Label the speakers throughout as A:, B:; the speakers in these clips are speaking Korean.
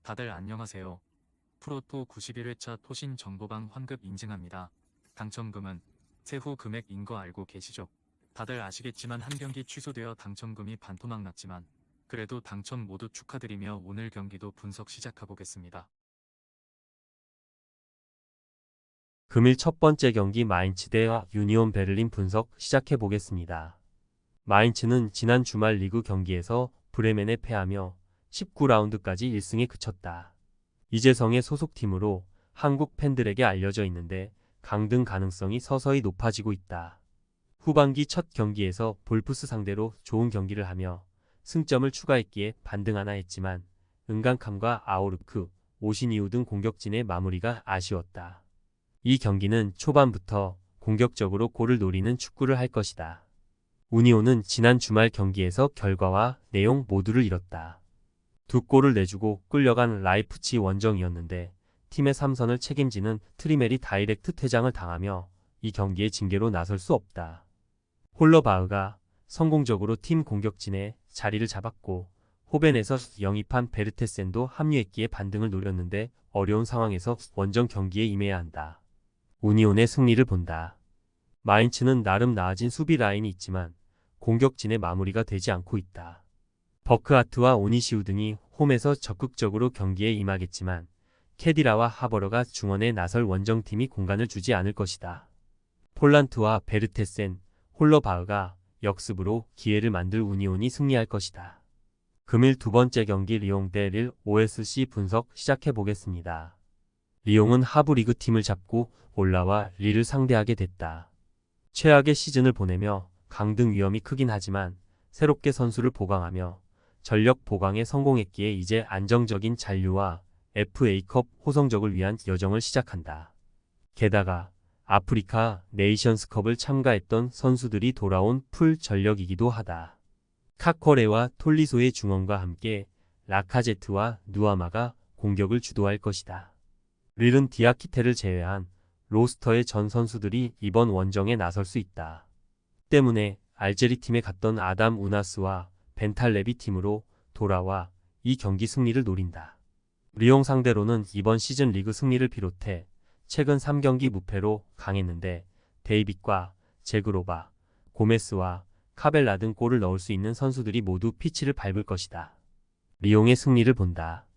A: 다들 안녕하세요. 프로토 91회차 토신 정보방 환급 인증합니다. 당첨금은 세후 금액인 거 알고 계시죠? 다들 아시겠지만 한 경기 취소되어 당첨금이 반토막 났지만 그래도 당첨 모두 축하드리며 오늘 경기도 분석 시작해보겠습니다.
B: 금일 첫 번째 경기 마인츠 대 유니온 베를린 분석 시작해 보겠습니다. 마인츠는 지난 주말 리그 경기에서 브레멘에 패하며 19라운드까지 1승에 그쳤다. 이재성의 소속팀으로 한국 팬들에게 알려져 있는데 강등 가능성이 서서히 높아지고 있다. 후반기 첫 경기에서 볼프스 상대로 좋은 경기를 하며 승점을 추가했기에 반등 하나 했지만 은강캄과 아오르크, 오시니우 등 공격진의 마무리가 아쉬웠다. 이 경기는 초반부터 공격적으로 골을 노리는 축구를 할 것이다. 우니온은 지난 주말 경기에서 결과와 내용 모두를 잃었다. 두 골을 내주고 끌려간 라이프치 원정이었는데 팀의 3선을 책임지는 트리멜이 다이렉트 퇴장을 당하며 이 경기에 징계로 나설 수 없다. 홀러바흐가 성공적으로 팀 공격진에 자리를 잡았고 호벤에서 영입한 베르테센도 합류했기에 반등을 노렸는데 어려운 상황에서 원정 경기에 임해야 한다. 우니온의 승리를 본다. 마인츠는 나름 나아진 수비 라인이 있지만 공격진의 마무리가 되지 않고 있다. 버크하트와 오니시우 등이 홈에서 적극적으로 경기에 임하겠지만 캐디라와 하버러가 중원에 나설 원정팀이 공간을 주지 않을 것이다. 폴란트와 베르테센, 홀러바흐가 역습으로 기회를 만들 우니온이 승리할 것이다. 금일 두 번째 경기 리옹 대 릴 OSC 분석 시작해 보겠습니다. 리옹은 하부 리그 팀을 잡고 올라와 릴을 상대하게 됐다. 최악의 시즌을 보내며 강등 위험이 크긴 하지만 새롭게 선수를 보강하며 전력 보강에 성공했기에 이제 안정적인 잔류와 FA컵 호성적을 위한 여정을 시작한다. 게다가 아프리카 네이션스컵을 참가했던 선수들이 돌아온 풀 전력이기도 하다. 카코레와 톨리소의 중원과 함께 라카제트와 누아마가 공격을 주도할 것이다. 릴은 디아키테를 제외한 로스터의 전 선수들이 이번 원정에 나설 수 있다. 때문에 알제리 팀에 갔던 아담 우나스와 벤탈레비 팀으로 돌아와 이 경기 승리를 노린다. 리옹 상대로는 이번 시즌 리그 승리를 비롯해 최근 3경기 무패로 강했는데 데이빗과 제그로바, 고메스와 카벨라 등 골을 넣을 수 있는 선수들이 모두 피치를 밟을 것이다. 리옹의 승리를 본다.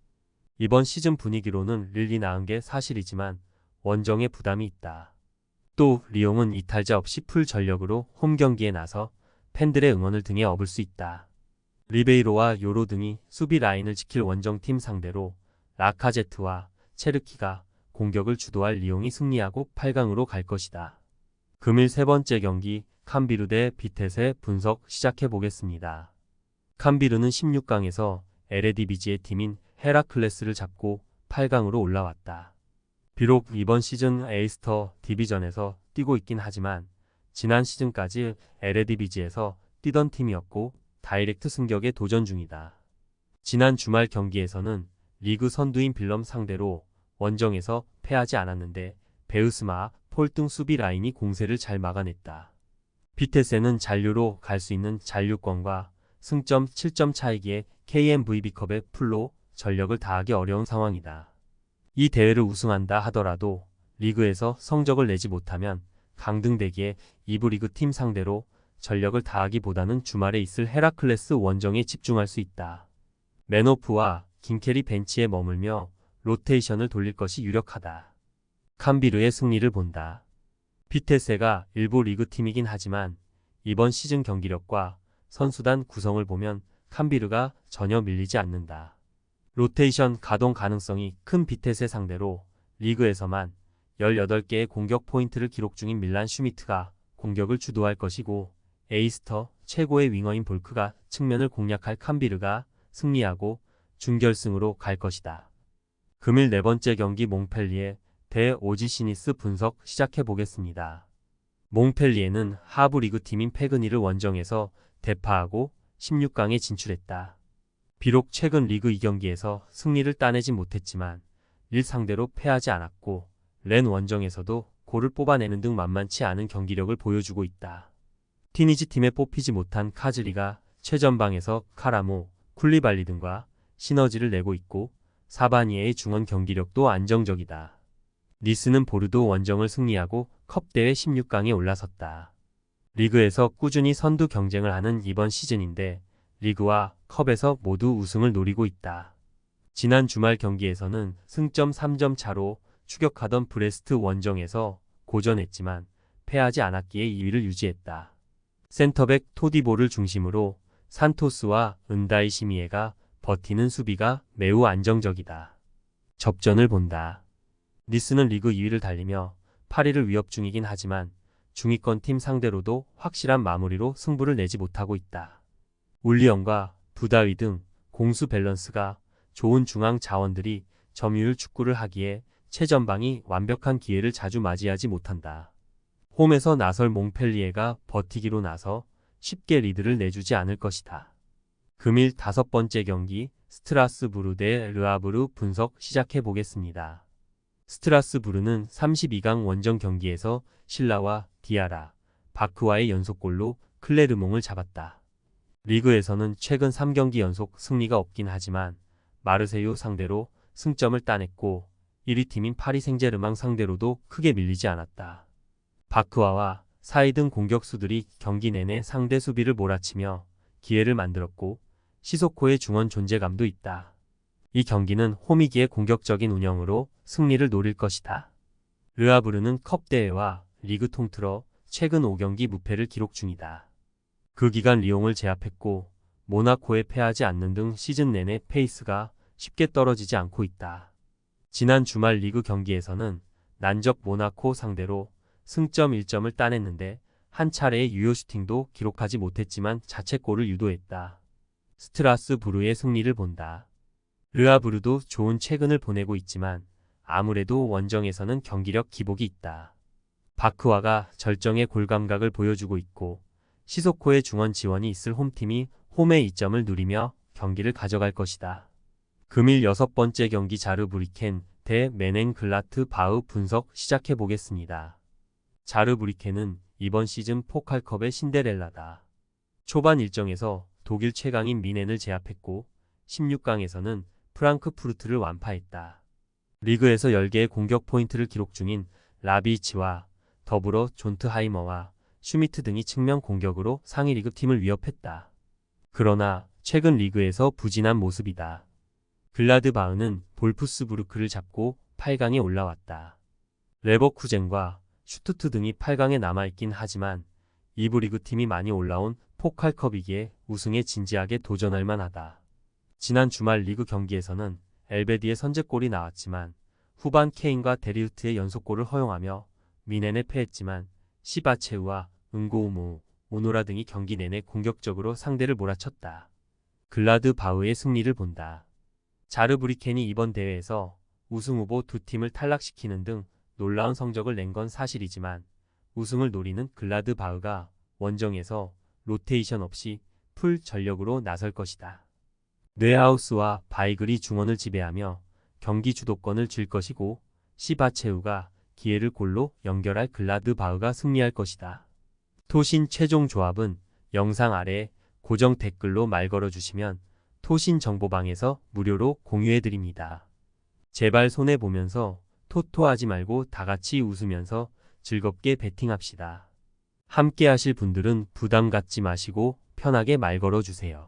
B: 이번 시즌 분위기로는 릴이 나은 게 사실이지만 원정에 부담이 있다. 또 리옹은 이탈자 없이 풀 전력으로 홈 경기에 나서 팬들의 응원을 등에 업을 수 있다. 리베이로와 요로 등이 수비 라인을 지킬 원정팀 상대로 라카제트와 체르키가 공격을 주도할 리옹이 승리하고 8강으로 갈 것이다. 금일 세 번째 경기 캄비르 대 비텟의 분석 시작해 보겠습니다. 캄비르는 16강에서 에레디비지의 팀인 헤라클레스를 잡고 8강으로 올라왔다. 비록 이번 시즌 에이스터 디비전에서 뛰고 있긴 하지만 지난 시즌까지 에레디비지에서 뛰던 팀이었고 다이렉트 승격에 도전 중이다. 지난 주말 경기에서는 리그 선두인 빌럼 상대로 원정에서 패하지 않았는데 베우스마, 폴 등 수비 라인이 공세를 잘 막아냈다. 비테세는 잔류로 갈 수 있는 잔류권과 승점 7점 차이기에 KMVB컵의 풀로 전력을 다하기 어려운 상황이다. 이 대회를 우승한다 하더라도 리그에서 성적을 내지 못하면 강등되기에 2부 리그 팀 상대로 전력을 다하기보다는 주말에 있을 헤라클레스 원정에 집중할 수 있다. 맨호프와 김캐리 벤치에 머물며 로테이션을 돌릴 것이 유력하다. 캄비르의 승리를 본다. 비테세가 일부 리그 팀이긴 하지만 이번 시즌 경기력과 선수단 구성을 보면 캄비르가 전혀 밀리지 않는다. 로테이션 가동 가능성이 큰 비텟의 상대로 리그에서만 18개의 공격 포인트를 기록 중인 밀란 슈미트가 공격을 주도할 것이고 에이스터 최고의 윙어인 볼크가 측면을 공략할 캄비르가 승리하고 준결승으로 갈 것이다. 금일 네 번째 경기 몽펠리에 대 오지시니스 분석 시작해 보겠습니다. 몽펠리에는 하부 리그 팀인 페그니를 원정에서 대파하고 16강에 진출했다. 비록 최근 리그 2경기에서 승리를 따내진 못했지만 릴 상대로 패하지 않았고 렌 원정에서도 골을 뽑아내는 등 만만치 않은 경기력을 보여주고 있다. 티니지 팀에 뽑히지 못한 카즈리가 최전방에서 카라모, 쿨리발리 등과 시너지를 내고 있고 사바니에의 중원 경기력도 안정적이다. 니스는 보르도 원정을 승리하고 컵 대회 16강에 올라섰다. 리그에서 꾸준히 선두 경쟁을 하는 이번 시즌인데 리그와 컵에서 모두 우승을 노리고 있다. 지난 주말 경기에서는 승점 3점 차로 추격하던 브레스트 원정에서 고전했지만 패하지 않았기에 2위를 유지했다. 센터백 토디보를 중심으로 산토스와 은다이 시미에가 버티는 수비가 매우 안정적이다. 접전을 본다. 니스는 리그 2위를 달리며 8위를 위협 중이긴 하지만 중위권 팀 상대로도 확실한 마무리로 승부를 내지 못하고 있다. 울리언과 부다위 등 공수 밸런스가 좋은 중앙 자원들이 점유율 축구를 하기에 최전방이 완벽한 기회를 자주 맞이하지 못한다. 홈에서 나설 몽펠리에가 버티기로 나서 쉽게 리드를 내주지 않을 것이다. 금일 5번째 경기 스트라스부르 대 르아브르 분석 시작해 보겠습니다. 스트라스부르는 32강 원정 경기에서 실라와 디아라, 바크와의 연속골로 클레르몽을 잡았다. 리그에서는 최근 3경기 연속 승리가 없긴 하지만 마르세유 상대로 승점을 따냈고 1위 팀인 파리 생제르맹 상대로도 크게 밀리지 않았다. 바크와와 사이 등 공격수들이 경기 내내 상대 수비를 몰아치며 기회를 만들었고 시소코의 중원 존재감도 있다. 이 경기는 홈이기에 공격적인 운영으로 승리를 노릴 것이다. 르아브르는 컵 대회와 리그 통틀어 최근 5경기 무패를 기록 중이다. 그 기간 리옹을 제압했고 모나코에 패하지 않는 등 시즌 내내 페이스가 쉽게 떨어지지 않고 있다. 지난 주말 리그 경기에서는 난적 모나코 상대로 승점 1점을 따냈는데 한 차례의 유효 슈팅도 기록하지 못했지만 자책골을 유도했다. 스트라스부르의 승리를 본다. 르아브르도 좋은 최근을 보내고 있지만 아무래도 원정에서는 경기력 기복이 있다. 바크와가 절정의 골감각을 보여주고 있고 시소코의 중원 지원이 있을 홈팀이 홈의 2점을 누리며 경기를 가져갈 것이다. 금일 6번째 경기 자르브리켄 대 메넨글라트 바흐 분석 시작해 보겠습니다. 자르브리켄은 이번 시즌 포칼컵의 신데렐라다. 초반 일정에서 독일 최강인 미넨을 제압했고 16강에서는 프랑크푸르트를 완파했다. 리그에서 10개의 공격 포인트를 기록 중인 라비치와 더불어 존트하이머와 슈미트 등이 측면 공격으로 상위 리그 팀을 위협했다. 그러나 최근 리그에서 부진한 모습이다. 글라드바흐는 볼프스부르크를 잡고 8강에 올라왔다. 레버쿠젠과 슈투트 등이 8강에 남아있긴 하지만 2부 리그 팀이 많이 올라온 포칼컵이기에 우승에 진지하게 도전할 만하다. 지난 주말 리그 경기에서는 엘베디의 선제골이 나왔지만 후반 케인과 데리우트의 연속골을 허용하며 미넨에 패했지만 시바체우와 은고우무, 오노라 등이 경기 내내 공격적으로 상대를 몰아쳤다. 글라드바흐의 승리를 본다. 자르브리켄이 이번 대회에서 우승 후보 두 팀을 탈락시키는 등 놀라운 성적을 낸 건 사실이지만 우승을 노리는 글라드바흐가 원정에서 로테이션 없이 풀 전력으로 나설 것이다. 뇌하우스와 바이글이 중원을 지배하며 경기 주도권을 쥘 것이고 시바체우가 기회를 골로 연결할 글라드바흐가 승리할 것이다. 토신 최종 조합은 영상 아래 고정 댓글로 말 걸어주시면 토신 정보방에서 무료로 공유해드립니다. 제발 손해보면서 토토하지 말고 다같이 웃으면서 즐겁게 베팅합시다. 함께 하실 분들은 부담 갖지 마시고 편하게 말 걸어주세요.